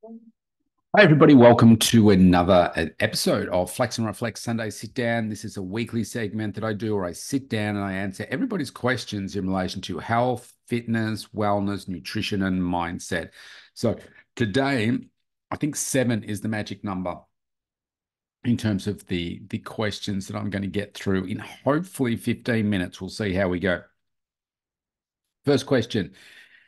Hi, everybody. Welcome to another episode of Flex and Reflect Sunday Sit Down. This is a weekly segment that I do where I sit down and I answer everybody's questions in relation to health, fitness, wellness, nutrition, and mindset. So today, I think seven is the magic number in terms of the questions that I'm going to get through in hopefully 15 minutes. We'll see how we go. First question.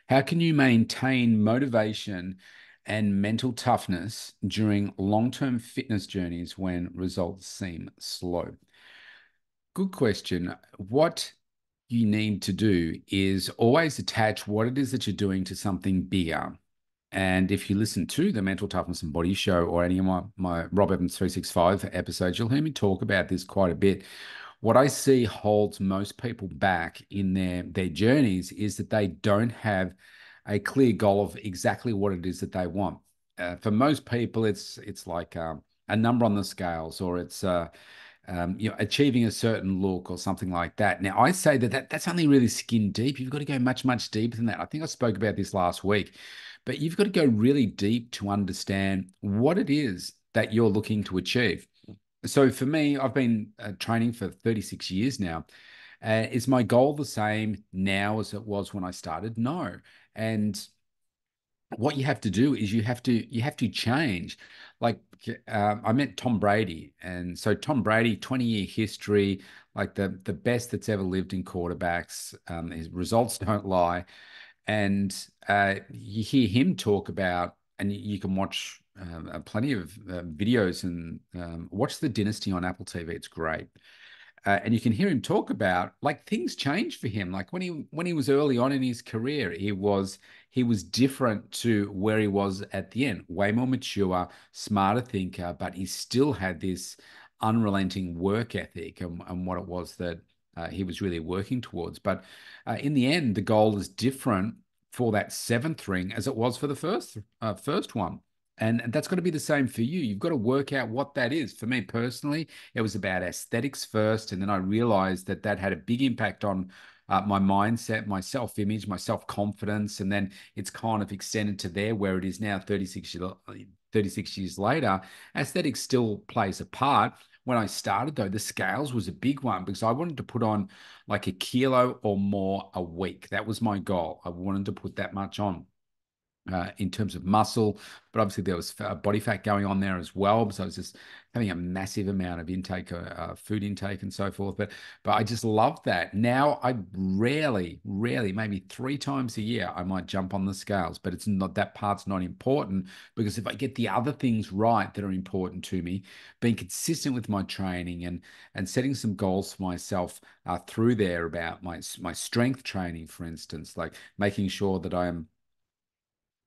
How can you maintain motivation and mental toughness during long-term fitness journeys when results seem slow? Good question. What you need to do is always attach what it is that you're doing to something bigger. And if you listen to the Mental Toughness and Body Show or any of my Rob Evans 365 episodes, you'll hear me talk about this quite a bit. What I see holds most people back in their journeys is that they don't have a clear goal of exactly what it is that they want. For most people, it's like a number on the scales, or it's achieving a certain look or something like that. Now, I say that's only really skin deep. You've got to go much, much deeper than that. I think I spoke about this last week, but you've got to go really deep to understand what it is that you're looking to achieve. So for me, I've been training for 36 years now. Is my goal the same now as it was when I started? No. And what you have to do is you have to change. Like I met Tom Brady, and so Tom Brady, 20-year history, like the best that's ever lived in quarterbacks. His results don't lie, and you hear him talk about, and you can watch plenty of videos and watch The Dynasty on Apple TV. It's great. And you can hear him talk about like things changed for him. Like when he was early on in his career, he was different to where he was at the end. Way more mature, smarter thinker, but he still had this unrelenting work ethic and what it was that he was really working towards. But in the end, the goal is different for that seventh ring as it was for the first one. And that's got to be the same for you. You've got to work out what that is. For me personally, it was about aesthetics first, and then I realized that that had a big impact on my mindset, my self-image, my self-confidence, and then it's kind of extended to there where it is now 36 years later. Aesthetics still plays a part. When I started, though, the scales was a big one because I wanted to put on like a kilo or more a week. That was my goal. I wanted to put that much on in terms of muscle, but obviously there was body fat going on there as well. So I was just having a massive amount of intake, food intake, and so forth. But I just love that. Now I rarely, maybe 3 times a year, I might jump on the scales, but it's not that part's not important because if I get the other things right that are important to me, being consistent with my training and setting some goals for myself through there about my strength training, for instance, like making sure that I am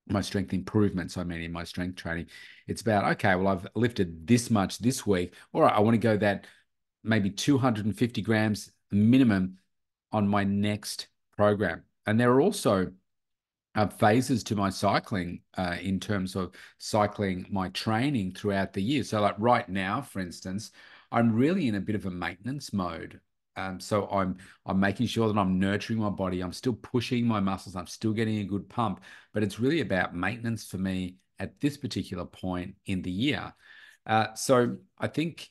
my strength improvements, I mean, in my strength training, it's about, okay, well, I've lifted this much this week. All right, I want to go that maybe 250 grams minimum on my next program. And there are also phases to my cycling in terms of cycling my training throughout the year. So, like right now, for instance, I'm really in a bit of a maintenance mode. So I'm making sure that I'm nurturing my body. I'm still pushing my muscles. I'm still getting a good pump, but it's really about maintenance for me at this particular point in the year. So I think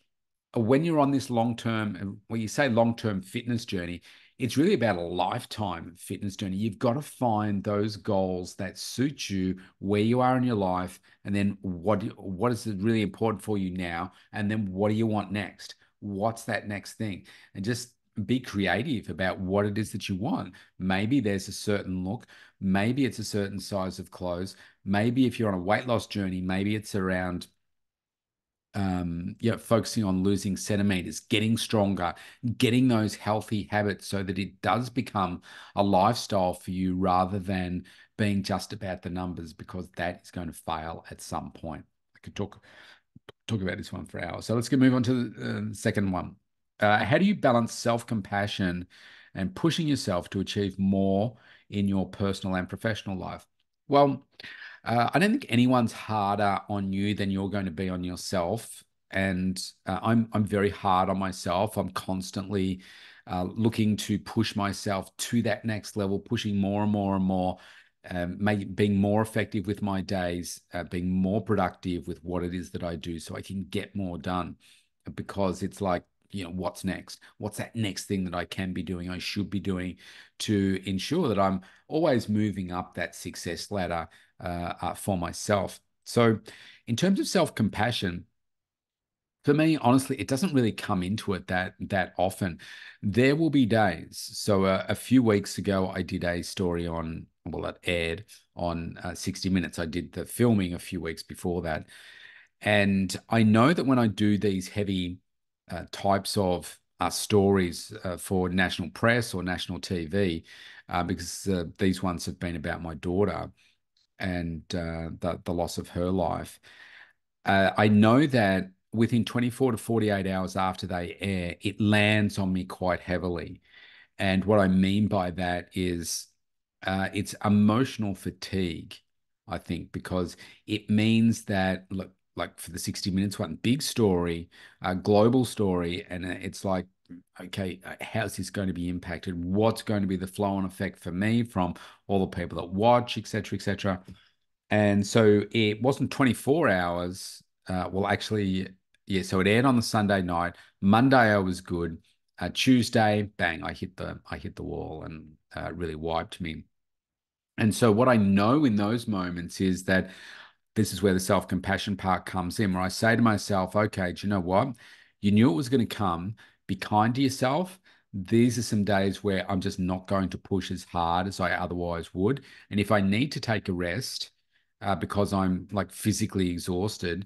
when you're on this long term, when you say long term fitness journey, it's really about a lifetime fitness journey. You've got to find those goals that suit you where you are in your life, and then what is really important for you now, and then what do you want next? What's that next thing? And just be creative about what it is that you want. Maybe there's a certain look, maybe it's a certain size of clothes, maybe if you're on a weight loss journey, maybe it's around focusing on losing centimeters, getting stronger, getting those healthy habits so that it does become a lifestyle for you rather than being just about the numbers, because that is going to fail at some point. I could talk about this one for hours. So let's move on to the second one. How do you balance self-compassion and pushing yourself to achieve more in your personal and professional life? Well, I don't think anyone's harder on you than you're going to be on yourself. And I'm very hard on myself. I'm constantly looking to push myself to that next level, pushing more and more and more. being more effective with my days, being more productive with what it is that I do so I can get more done. Because it's like, what's next? What's that next thing that I can be doing, I should be doing to ensure that I'm always moving up that success ladder for myself. So, in terms of self-compassion, for me, honestly, it doesn't really come into it that often. There will be days. So a few weeks ago, I did a story on, well, it aired on 60 Minutes. I did the filming a few weeks before that. And I know that when I do these heavy types of stories for national press or national TV, because these ones have been about my daughter and the loss of her life. I know that within 24 to 48 hours after they air, it lands on me quite heavily. And what I mean by that is it's emotional fatigue, I think, because it means that, look, like for the 60 Minutes one, big story, global story, and it's like, okay, how's this going to be impacted? What's going to be the flow on effect for me from all the people that watch, et cetera, et cetera. And so it wasn't 24 hours. Well, actually, yeah. So it aired on the Sunday night. Monday, I was good. Tuesday, bang, I hit the wall, and it really wiped me. And so what I know in those moments is that this is where the self-compassion part comes in, where I say to myself, okay, do you know what? You knew it was going to come. Be kind to yourself. These are some days where I'm just not going to push as hard as I otherwise would. And if I need to take a rest because I'm like physically exhausted,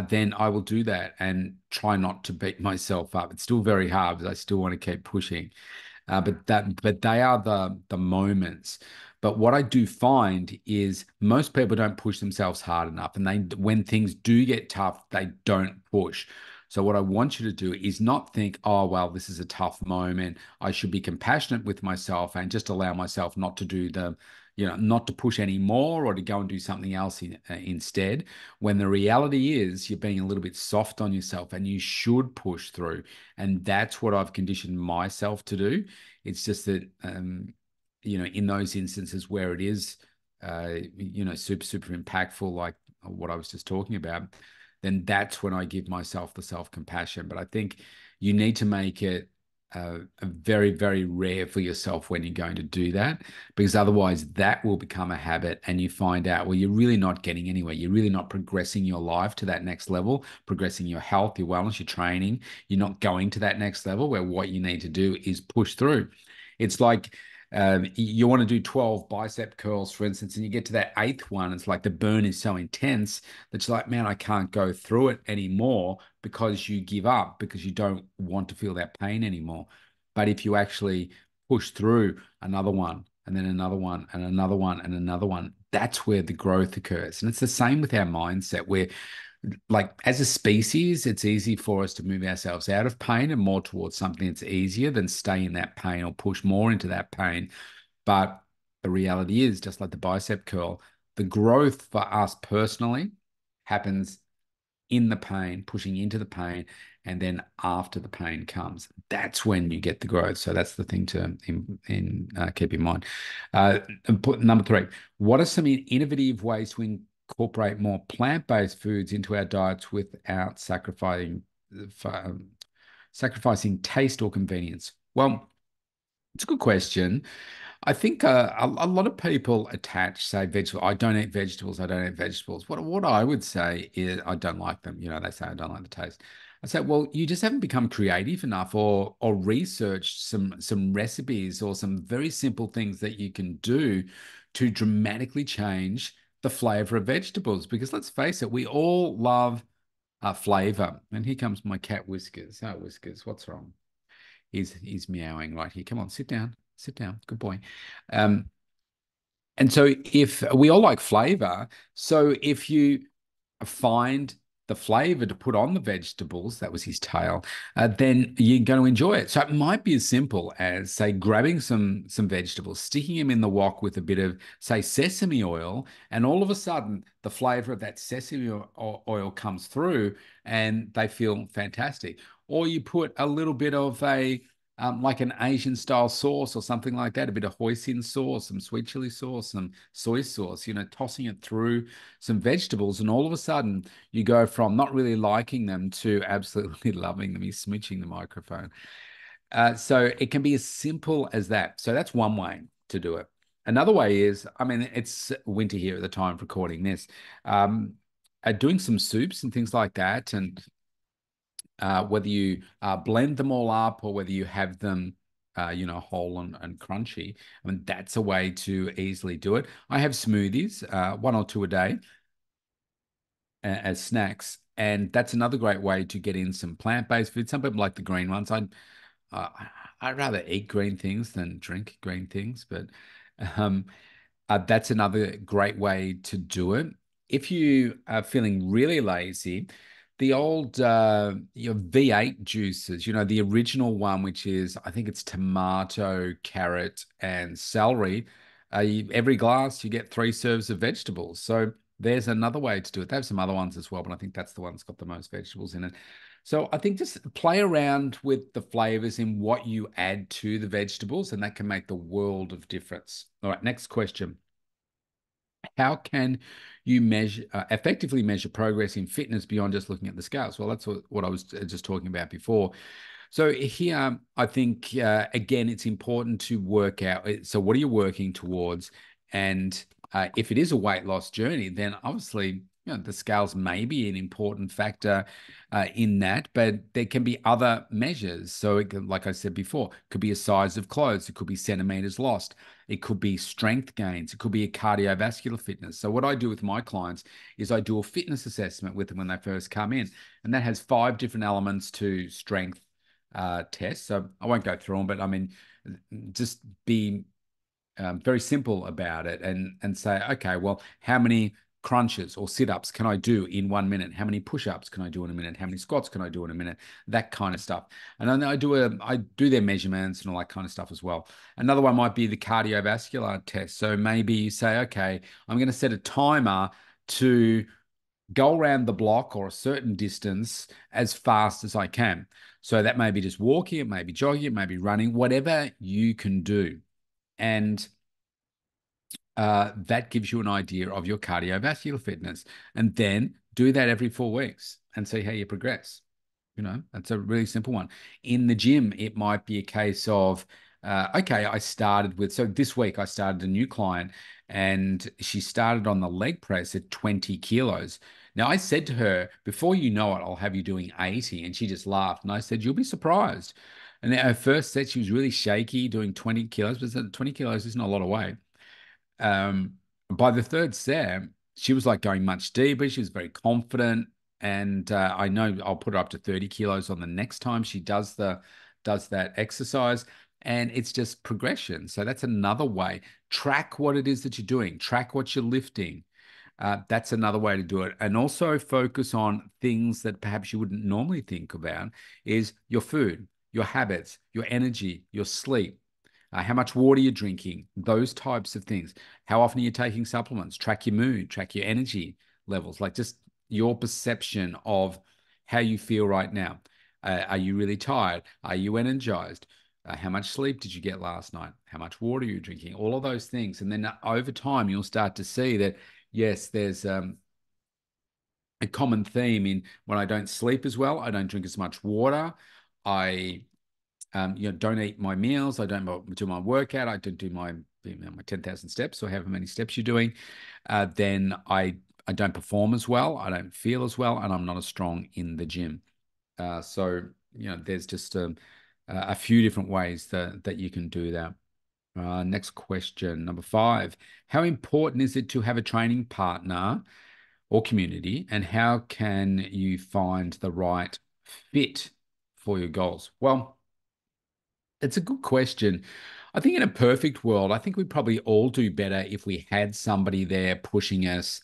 then I will do that and try not to beat myself up. It's still very hard, but I still want to keep pushing. But they are the moments. But what I do find is most people don't push themselves hard enough, and when things do get tough, they don't push. So what I want you to do is not think, oh well, this is a tough moment. I should be compassionate with myself and just allow myself not to do not to push any more or to go and do something else instead. When the reality is you're being a little bit soft on yourself and you should push through. And that's what I've conditioned myself to do. It's just that, in those instances where it is, super, super impactful, like what I was just talking about, then that's when I give myself the self-compassion. But I think you need to make it a very, very rare for yourself when you're going to do that, because otherwise that will become a habit and you find out, well, you're really not getting anywhere. You're really not progressing your life to that next level, progressing your health, your wellness, your training. You're not going to that next level where what you need to do is push through. It's like you want to do 12 bicep curls, for instance, and you get to that eighth one. It's like the burn is so intense that you're like, man, I can't go through it anymore, because you give up because you don't want to feel that pain anymore. But if you actually push through another one and then another one and another one and another one, that's where the growth occurs. And it's the same with our mindset, where like as a species, it's easy for us to move ourselves out of pain and more towards something that's easier than stay in that pain or push more into that pain. But the reality is, just like the bicep curl, the growth for us personally happens in the pain, pushing into the pain, and then after the pain comes, that's when you get the growth. So that's the thing to keep in mind. Number three, what are some innovative ways to incorporate more plant-based foods into our diets without sacrificing taste or convenience? Well, it's a good question. I think a lot of people attach, say, vegetables. I don't eat vegetables. I don't eat vegetables. What I would say is I don't like them. They say I don't like the taste. I say, well, you just haven't become creative enough, or researched some recipes or some very simple things that you can do to dramatically change the flavor of vegetables. Because let's face it, we all love flavor. And here comes my cat Whiskers. Oh, Whiskers, what's wrong? He's meowing right here. Come on, sit down. Sit down. Good boy. Um, and so if we all like flavor, so if you find the flavor to put on the vegetables, that was his tail, then you're going to enjoy it. So it might be as simple as, say, grabbing some vegetables, sticking them in the wok with a bit of, say, sesame oil, and all of a sudden the flavor of that sesame oil comes through and they feel fantastic. Or you put a little bit of like an Asian style sauce or something like that, a bit of hoisin sauce, some sweet chili sauce, some soy sauce, tossing it through some vegetables. And all of a sudden, you go from not really liking them to absolutely loving them. He's smooching the microphone. So it can be as simple as that. So that's one way to do it. Another way is, I mean, it's winter here at the time of recording this. Doing some soups and things like that, and whether you blend them all up or whether you have them, whole and crunchy. I mean, that's a way to easily do it. I have smoothies, one or two a day, as snacks, and that's another great way to get in some plant-based food. Some people like the green ones. Uh, I'd rather eat green things than drink green things, but um, that's another great way to do it. If you are feeling really lazy, the old your V8 juices, the original one, which is, I think it's tomato, carrot, and celery. Every glass, you get 3 serves of vegetables. So there's another way to do it. They have some other ones as well, but I think that's the one that's got the most vegetables in it. So I think just play around with the flavors in what you add to the vegetables, and that can make the world of difference. All right, next question. How can you effectively measure progress in fitness beyond just looking at the scales? Well, that's what I was just talking about before. So here, I think, again, it's important to work out. So what are you working towards? And if it is a weight loss journey, then obviously, the scales may be an important factor in that, but there can be other measures. So it can, like I said before, could be a size of clothes. It could be centimeters lost. It could be strength gains. It could be a cardiovascular fitness. So what I do with my clients is I do a fitness assessment with them when they first come in, and that has 5 different elements to strength tests. So I won't go through them, but I mean, just be very simple about it and say, okay, well, how many crunches or sit-ups can I do in 1 minute? How many push-ups can I do in a minute? How many squats can I do in a minute? That kind of stuff. And then I do their measurements and all that kind of stuff as well. Another one might be the cardiovascular test. So maybe you say, okay, I'm going to set a timer to go around the block or a certain distance as fast as I can. So that may be just walking, it may be jogging, it may be running, whatever you can do. And that gives you an idea of your cardiovascular fitness. And then do that every 4 weeks and see how you progress. That's a really simple one. In the gym, it might be a case of, okay, so this week I started a new client and she started on the leg press at 20 kilos. Now I said to her, before you know it, I'll have you doing 80. And she just laughed. And I said, you'll be surprised. And her first set, she was really shaky doing 20 kilos, but 20 kilos isn't a lot of weight. By the third set, she was like going much deeper. She was very confident, and I know I'll put her up to 30 kilos on the next time she does that exercise. And it's just progression. So that's another way. Track what it is that you're doing. Track what you're lifting. That's another way to do it. And also focus on things that perhaps you wouldn't normally think about is your food, your habits, your energy, your sleep, how much water you're drinking, those types of things. How often are you taking supplements? Track your mood, track your energy levels, like just your perception of how you feel right now. Are you really tired? Are you energized? How much sleep did you get last night? How much water are you drinking? All of those things. And then over time, you'll start to see that, yes, there's a common theme in when I don't sleep as well, I don't drink as much water. I don't eat my meals. I don't do my workout. I don't do my 10,000 steps or however many steps you're doing. Then I don't perform as well. I don't feel as well, and I'm not as strong in the gym. So there's just a few different ways that you can do that. Next question, number 5. How important is it to have a training partner or community, and how can you find the right fit for your goals? Well, it's a good question. I think in a perfect world, I think we'd probably all do better if we had somebody there pushing us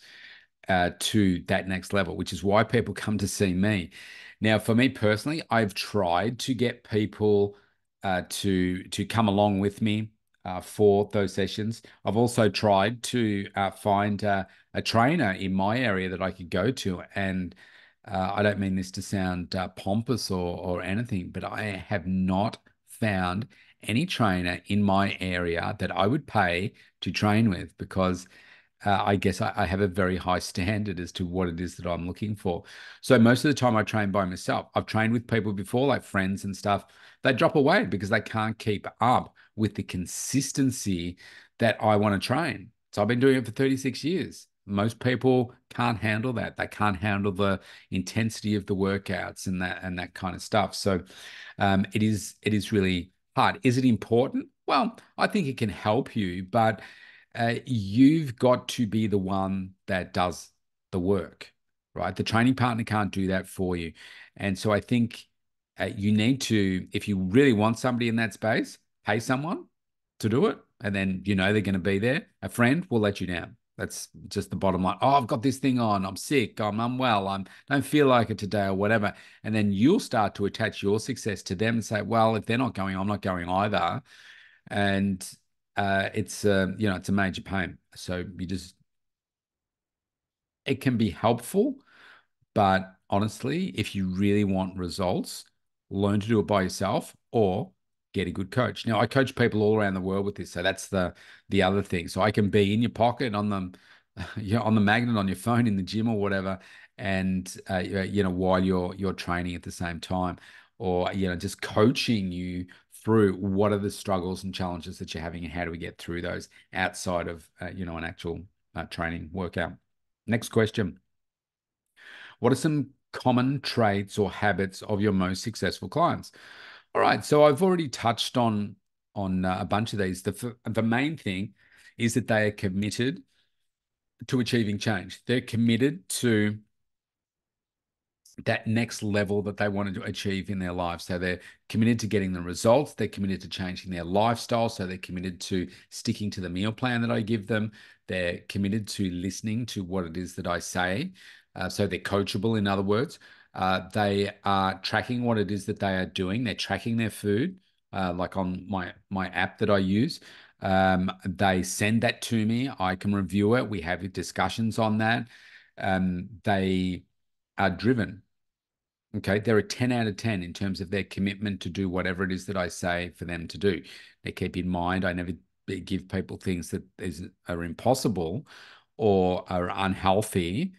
to that next level, which is why people come to see me. Now, for me personally, I've tried to get people to come along with me for those sessions. I've also tried to find a trainer in my area that I could go to, and I don't mean this to sound pompous or anything, but I have not found any trainer in my area that I would pay to train with because I guess I have a very high standard as to what it is that I'm looking for. So most of the time I train by myself. I've trained with people before, like friends and stuff. They drop away because they can't keep up with the consistency that I want to train. So I've been doing it for 36 years. Most people can't handle that. They can't handle the intensity of the workouts and that kind of stuff. So it is really hard. Is it important? Well, I think it can help you, but you've got to be the one that does the work, right? The training partner can't do that for you. And so I think you need to, if you really want somebody in that space, pay someone to do it. And then you know they're going to be there. A friend will let you down. That's just the bottom line. Oh, I've got this thing on. I'm sick. I'm unwell. I don't feel like it today or whatever. And then you'll start to attach your success to them and say, well, if they're not going, I'm not going either. And it's a major pain. So it can be helpful, but honestly, if you really want results, learn to do it by yourself or get a good coach. Now, I coach people all around the world with this, so that's the other thing. So I can be in your pocket on the on the magnet on your phone in the gym or whatever, and while you're training at the same time, or just coaching you through what are the struggles and challenges that you're having and how do we get through those outside of an actual training workout. Next question. What are some common traits or habits of your most successful clients? All right, so I've already touched on a bunch of these. The main thing is that they are committed to achieving change. They're committed to that next level that they wanted to achieve in their lives. So they're committed to getting the results. They're committed to changing their lifestyle. So they're committed to sticking to the meal plan that I give them. They're committed to listening to what it is that I say. So they're coachable, in other words. They are tracking what it is that they are doing. They're tracking their food, like on my app that I use. They send that to me. I can review it. We have discussions on that. They are driven. Okay, they're a 10 out of 10 in terms of their commitment to do whatever it is that I say for them to do. They keep in mind, I never give people things that are impossible or are unhealthy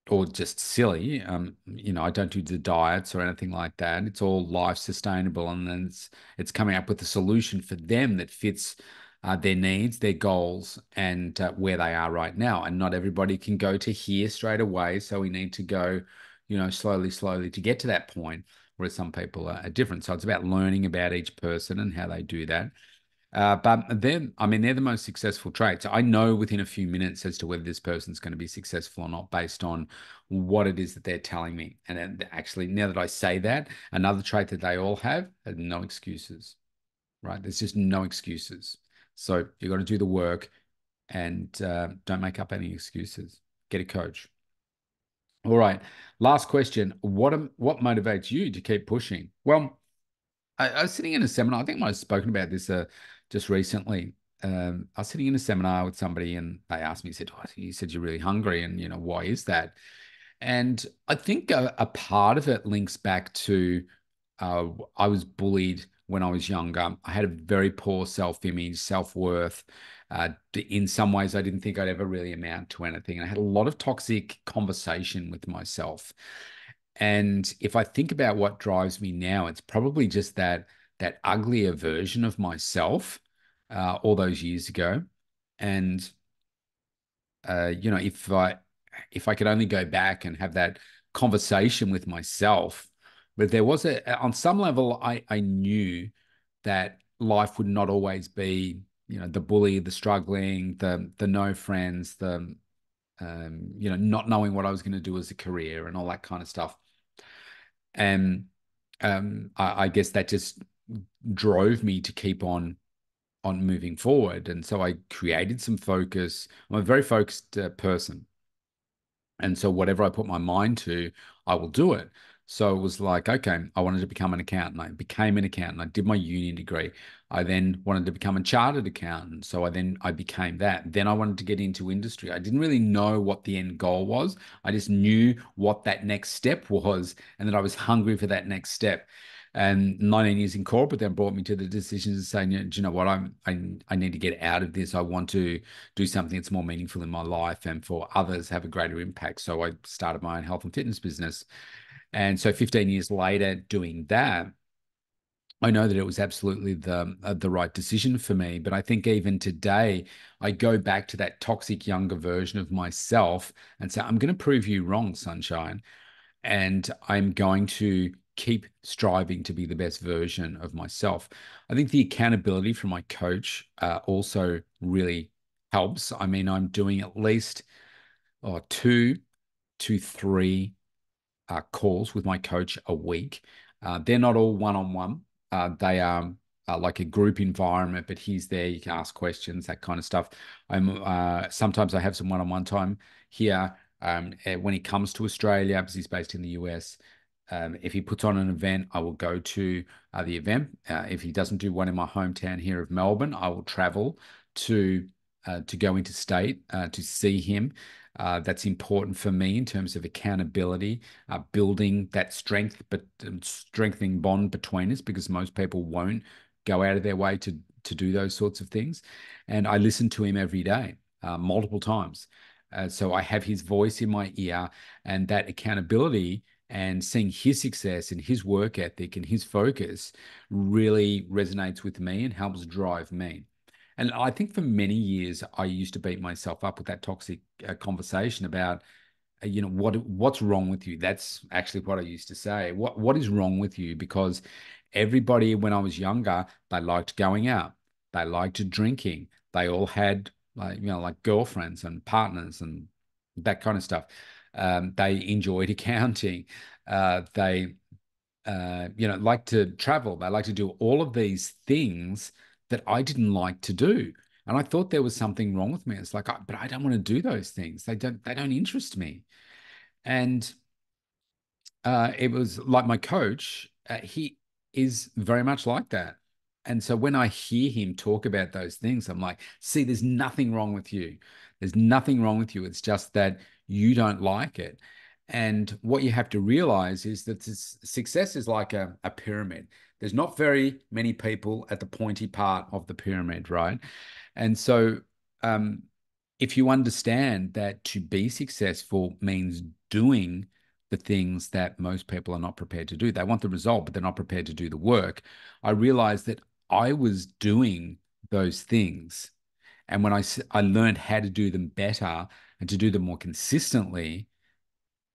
or just silly. I don't do the diets or anything like that. It's all life sustainable, and then it's coming up with a solution for them that fits their needs, their goals, and where they are right now. And not everybody can go to here straight away, so we need to go, slowly, slowly to get to that point. Whereas some people are different. So it's about learning about each person and how they do that. But they're the most successful traits. I know within a few minutes as to whether this person's going to be successful or not based on what it is that they're telling me. And then actually, now that I say that, another trait that they all have are no excuses, right? There's just no excuses. So you've got to do the work and don't make up any excuses. Get a coach. All right. Last question. What motivates you to keep pushing? Well, I was sitting in a seminar. I think I might have spoken about this just recently. I was sitting in a seminar with somebody, and they asked me, "said, oh, you said you're really hungry, and why is that?" And I think a part of it links back to I was bullied when I was younger. I had a very poor self-image, self-worth. In some ways, I didn't think I'd ever really amount to anything. And I had a lot of toxic conversation with myself. And if I think about what drives me now, it's probably just that uglier version of myself all those years ago. And if I could only go back and have that conversation with myself, but there was on some level I knew that life would not always be, the bully, the struggling, the no friends, the not knowing what I was going to do as a career and all that kind of stuff. And I guess that just drove me to keep on moving forward. And so I created some focus. I'm a very focused person. And so whatever I put my mind to, I will do it. So it was like, okay, I wanted to become an accountant. I became an accountant. I did my uni degree. I then wanted to become a chartered accountant. So I became that. Then I wanted to get into industry. I didn't really know what the end goal was. I just knew what that next step was and that I was hungry for that next step. and 19 years in corporate then brought me to the decision of saying, do you know what, I need to get out of this. I want to do something that's more meaningful in my life and for others have a greater impact. So I started my own health and fitness business. And so 15 years later doing that, I know that it was absolutely the right decision for me. But I think even today, I go back to that toxic younger version of myself and say, I'm going to prove you wrong, sunshine. And I'm going to keep striving to be the best version of myself. I think the accountability from my coach also really helps. I mean, I'm doing at least 2 to 3 calls with my coach a week. They're not all one-on-one. They are like a group environment, but he's there. You can ask questions, that kind of stuff. Sometimes I have some one-on-one time here. When he comes to Australia, because he's based in the US, if he puts on an event, I will go to the event. If he doesn't do one in my hometown here of Melbourne, I will travel to go into state to see him. That's important for me in terms of accountability, building that strength, but strengthening bond between us, because most people won't go out of their way to do those sorts of things. And I listen to him every day, multiple times. So I have his voice in my ear, and that accountability and seeing his success and his work ethic and his focus really resonates with me and helps drive me. And I think for many years, I used to beat myself up with that toxic conversation about, what's wrong with you? That's actually what I used to say. What is wrong with you? Because everybody, when I was younger, they liked going out, they liked drinking, they all had like girlfriends and partners and that kind of stuff. They enjoyed accounting. They like to travel. They like to do all of these things that I didn't like to do. And I thought there was something wrong with me. It's like, but I don't want to do those things. They don't interest me. And it was like my coach, he is very much like that. And so when I hear him talk about those things, I'm like, see, there's nothing wrong with you. There's nothing wrong with you. It's just that you don't like it. And what you have to realize is that success is like a pyramid. There's not very many people at the pointy part of the pyramid, right? And so um, if you understand that to be successful means doing the things that most people are not prepared to do. They want the result, but they're not prepared to do the work. I realized that I was doing those things. And when I learned how to do them better and to do them more consistently,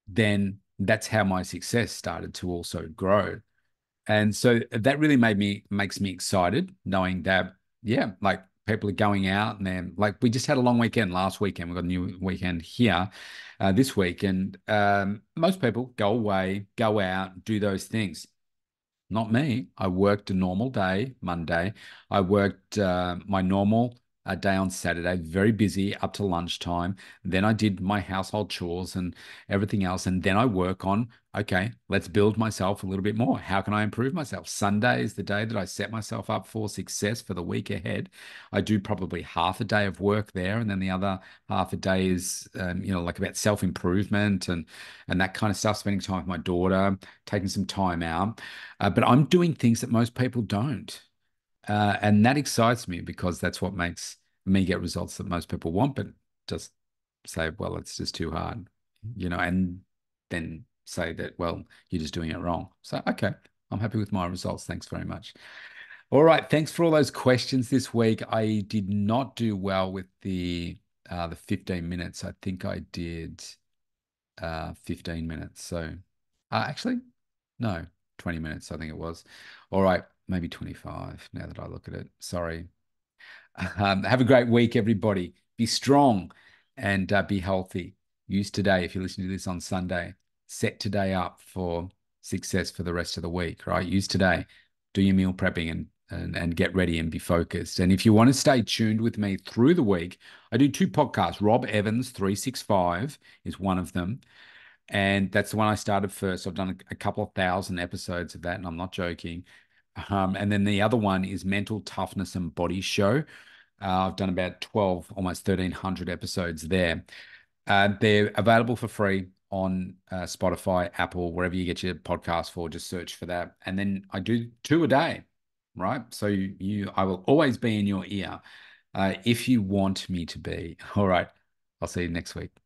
then that's how my success started to also grow. And so that really makes me excited knowing that, yeah, like people are going out and then like we just had a long weekend last weekend. We've got a new weekend here this week. And most people go away, go out, do those things. Not me. I worked a normal day, Monday. I worked my normal day on Saturday, very busy up to lunchtime. Then I did my household chores and everything else. And then I work on, okay, let's build myself a little bit more. How can I improve myself? Sunday is the day that I set myself up for success for the week ahead. I do probably half a day of work there. And then the other half a day is, like about self-improvement and that kind of stuff, spending time with my daughter, taking some time out. But I'm doing things that most people don't. And that excites me because that's what makes me get results that most people want, but just say, well, it's just too hard, and then say that, well, you're just doing it wrong. So, okay, I'm happy with my results. Thanks very much. All right. Thanks for all those questions this week. I did not do well with the 15 minutes. I think I did 15 minutes. So actually, no, 20 minutes, I think it was. All right, maybe 25 now that I look at it. Sorry. Have a great week, everybody. Be strong and be healthy. Use today, if you're listening to this on Sunday, set today up for success for the rest of the week, right? Use today, do your meal prepping and get ready and be focused. And if you want to stay tuned with me through the week, I do 2 podcasts. Rob Evans 365 is one of them. And that's the one I started first. I've done a couple of thousand episodes of that, and I'm not joking. And then the other one is Mental Toughness and Body Show. I've done about 12, almost 1,300 episodes there. They're available for free on Spotify, Apple, wherever you get your podcast for. Just search for that, and then I do 2 a day, right? So I will always be in your ear if you want me to be. All right, I'll see you next week.